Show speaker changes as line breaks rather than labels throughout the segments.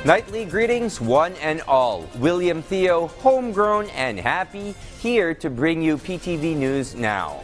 Nightly greetings, one and all. William Theo, homegrown and happy, here to bring you PTV News now.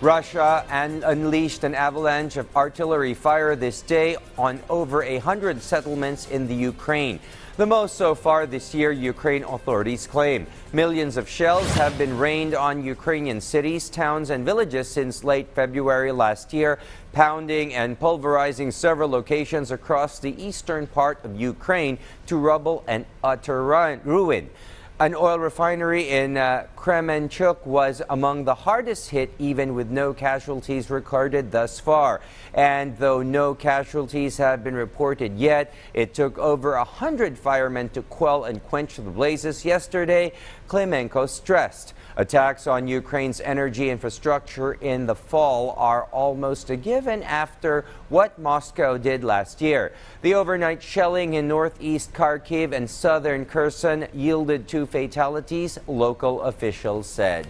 Russia unleashed an avalanche of artillery fire this day on over 100 settlements in the Ukraine. The most so far this year, Ukraine authorities claim. Millions of shells have been rained on Ukrainian cities, towns, and villages since late February last year, pounding and pulverizing several locations across the eastern part of Ukraine to rubble and utter ruin. An oil refinery in Kremenchuk was among the hardest hit, even with no casualties recorded thus far. And though no casualties have been reported yet, it took over 100 firemen to quell and quench the blazes yesterday, Klemenko stressed. Attacks on Ukraine's energy infrastructure in the fall are almost a given after what Moscow did last year. The overnight shelling in northeast Kharkiv and southern Kherson yielded 2 fatalities, local officials said.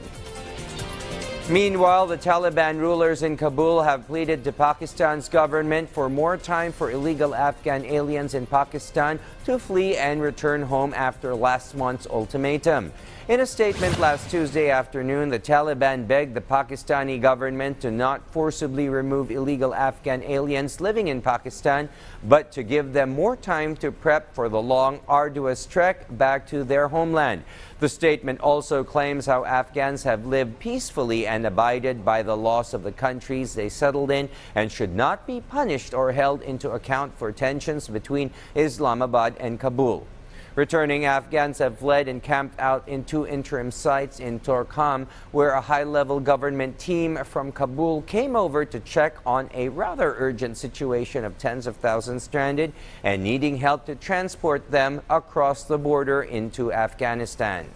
Meanwhile, the Taliban rulers in Kabul have pleaded to Pakistan's government for more time for illegal Afghan aliens in Pakistan to flee and return home after last month's ultimatum. In a statement last Tuesday afternoon, the Taliban begged the Pakistani government to not forcibly remove illegal Afghan aliens living in Pakistan, but to give them more time to prep for the long, arduous trek back to their homeland. The statement also claims how Afghans have lived peacefully and abided by the laws of the countries they settled in and should not be punished or held into account for tensions between Islamabad and Kabul. Returning Afghans have fled and camped out in 2 interim sites in Torkham, where a high-level government team from Kabul came over to check on a rather urgent situation of tens of thousands stranded and needing help to transport them across the border into Afghanistan.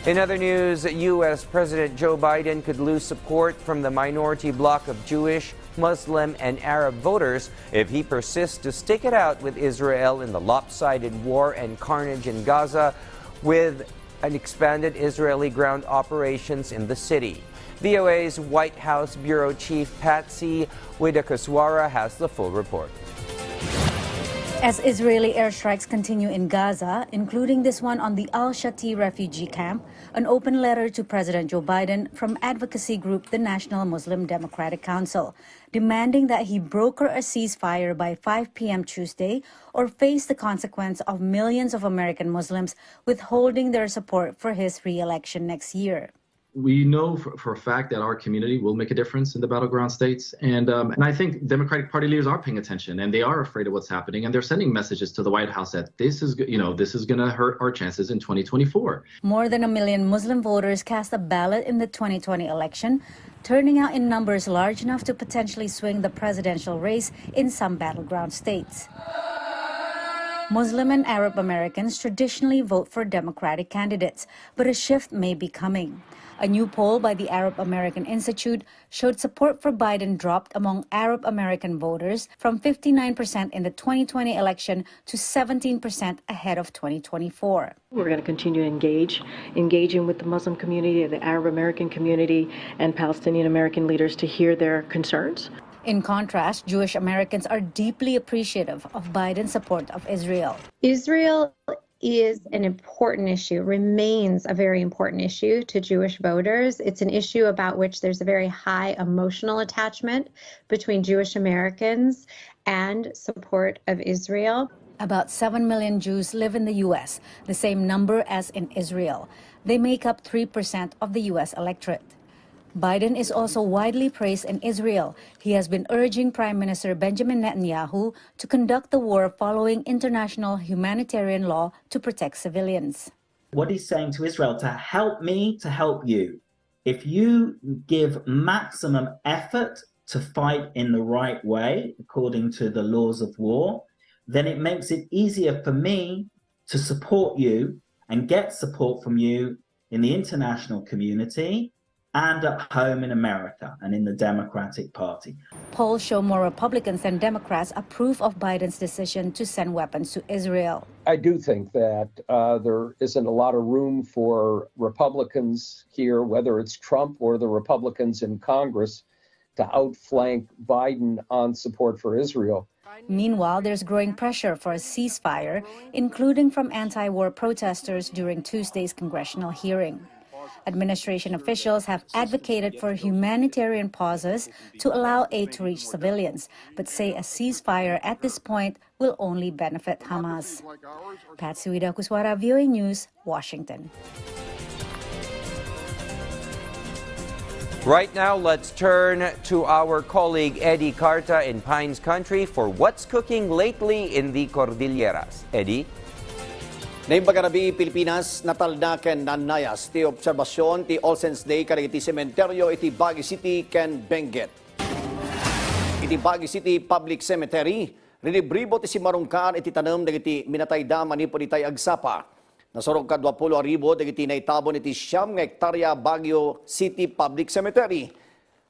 In other news, U.S. President Joe Biden could lose support from the minority bloc of Jewish, Muslim, and Arab voters if he persists to stick it out with Israel in the lopsided war and carnage in Gaza, with an expanded Israeli ground operations in the city. VOA's White House Bureau Chief Patsy Widakuswara has the full report.
As Israeli airstrikes continue in Gaza, including this one on the Al-Shati refugee camp, an open letter to President Joe Biden from advocacy group the National Muslim Democratic Council, demanding that he broker a ceasefire by 5 p.m. Tuesday or face the consequence of millions of American Muslims withholding their support for his re-election next year.
We know for a fact that our community will make a difference in the battleground states. And I think Democratic Party leaders are paying attention, and they are afraid of what's happening. And they're sending messages to the White House that this is going to hurt our chances in 2024.
More than 1 million Muslim voters cast a ballot in the 2020 election, turning out in numbers large enough to potentially swing the presidential race in some battleground states. Muslim and Arab Americans traditionally vote for Democratic candidates, but a shift may be coming. A new poll by the Arab American Institute showed support for Biden dropped among Arab American voters from 59% in the 2020 election to 17% ahead of 2024.
We're going to continue to engaging with the Muslim community, the Arab American community, and Palestinian American leaders to hear their concerns.
In contrast, Jewish Americans are deeply appreciative of Biden's support of Israel.
Israel is an important issue, remains a very important issue to Jewish voters. It's an issue about which there's a very high emotional attachment between Jewish Americans and support of Israel.
About 7 million Jews live in the U.S., the same number as in Israel. They make up 3% of the U.S. electorate. Biden is also widely praised in Israel. He has been urging Prime Minister Benjamin Netanyahu to conduct the war following international humanitarian law to protect civilians.
What he's saying to Israel, to help me, to help you. If you give maximum effort to fight in the right way, according to the laws of war, then it makes it easier for me to support you and get support from you in the international community and at home in America and in the Democratic Party.
Polls show more Republicans than Democrats approve of Biden's decision to send weapons to Israel.
I do think that there isn't a lot of room for Republicans here, whether it's Trump or the Republicans in Congress, to outflank Biden on support for Israel.
Meanwhile, there's growing pressure for a ceasefire, including from anti-war protesters during Tuesday's congressional hearing. Administration officials have advocated for humanitarian pauses to allow aid to reach civilians, but say a ceasefire at this point will only benefit Hamas. Patsy Wida Kuswara, VOA News, Washington.
Right now, let's turn to our colleague Eddie Carta in Pines Country for what's cooking lately in the Cordilleras. Eddie?
Naimbagarabi, Pilipinas, natalda ken nanayas ti obserbasyon ti All Saints Day kada iti sementeryo iti Baguio City ken Benguet. Iti Baguio City Public Cemetery, rinibribo ti si marungkar iti tanem dagiti minatayda manipod itay agsapa. Nasorog ka 20,000 dagiti naitabon iti 9 hektarya Baguio City Public Cemetery.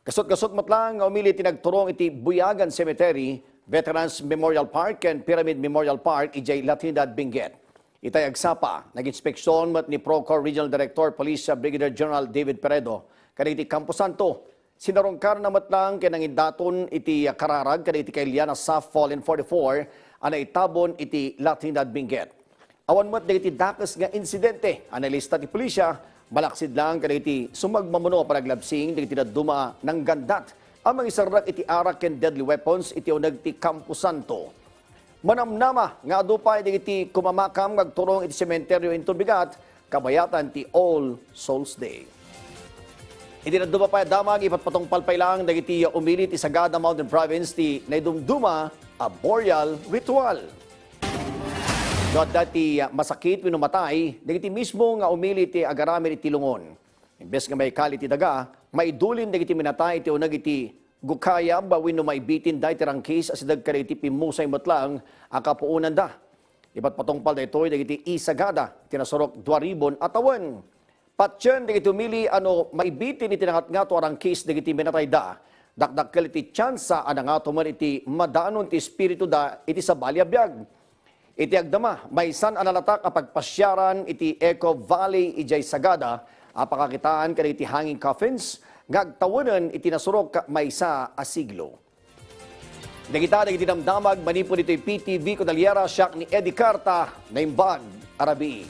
Kasot-kasot matlang nga umili tinagturong iti Buyagan Cemetery, Veterans Memorial Park ken Pyramid Memorial Park ijay Latinidad Benguet. Itay agsapa, nag-inspeksyon mat ni Procor Regional Director Police Brigadier General David Peredo kada iti Campo Santo. Sinarungkar na matlang kenangindaton iti kararag kada iti kailian na SAF Fallen 44 ana itabon iti Latinidad Benguet. Awan mat dagiti dakes nga insidente analista ti pulisya balaksid lang kada iti sumagmamuno panaglabsing dagiti daduma ng gandat ang mga isarrak iti arak ken deadly weapons iti uneg ti Campo Santo. Manamnama nga adupay dagiti kumamakam ngagturong iti sementeryo inton bigat kabayatan ti All Souls Day. Iti naduma pa damag ipatpatong palpay lang dagiti umili ti Sagada Mountain Province ti naidumduma a burial ritual. God dati masakit pinumatay dagiti mismo nga umili ti agaramin iti lungon. Imbes nga may kali ti daga, maidulin dagiti minatay iti uneg iti gukaya bawin no maibitin dahi tirangkis as dagkara iti pimusay matlang akapuunan da. Ipatpatongpal da ito'y dagiti isagada tinasorok 2,000 atawan. Patyan dagiti umili ano maibitin iti nangat-ngato arangkis dagiti minatay da. Dakdakkel iti tsansa anangato man iti madaanon ti espiritu da iti sabali a biag. Iti agdama maysan analatak a pagpasyaran iti Eco Valley ijay sagada apakakitaan kada iti hanging coffins ngagtawanan iti nasurok maysa a siglo. Dagita dagiti damdamag manipod ito'y PTV Cordillera siak ni Eddie Carta naimbag Arabi.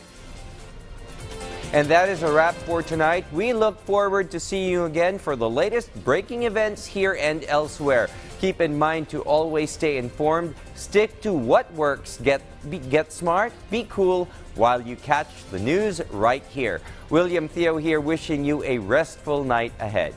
And that is a wrap for tonight. We look forward to seeing you again for the latest breaking events here and elsewhere. Keep in mind to always stay informed, stick to what works, get smart, be cool while you catch the news right here. William Theo here wishing you a restful night ahead.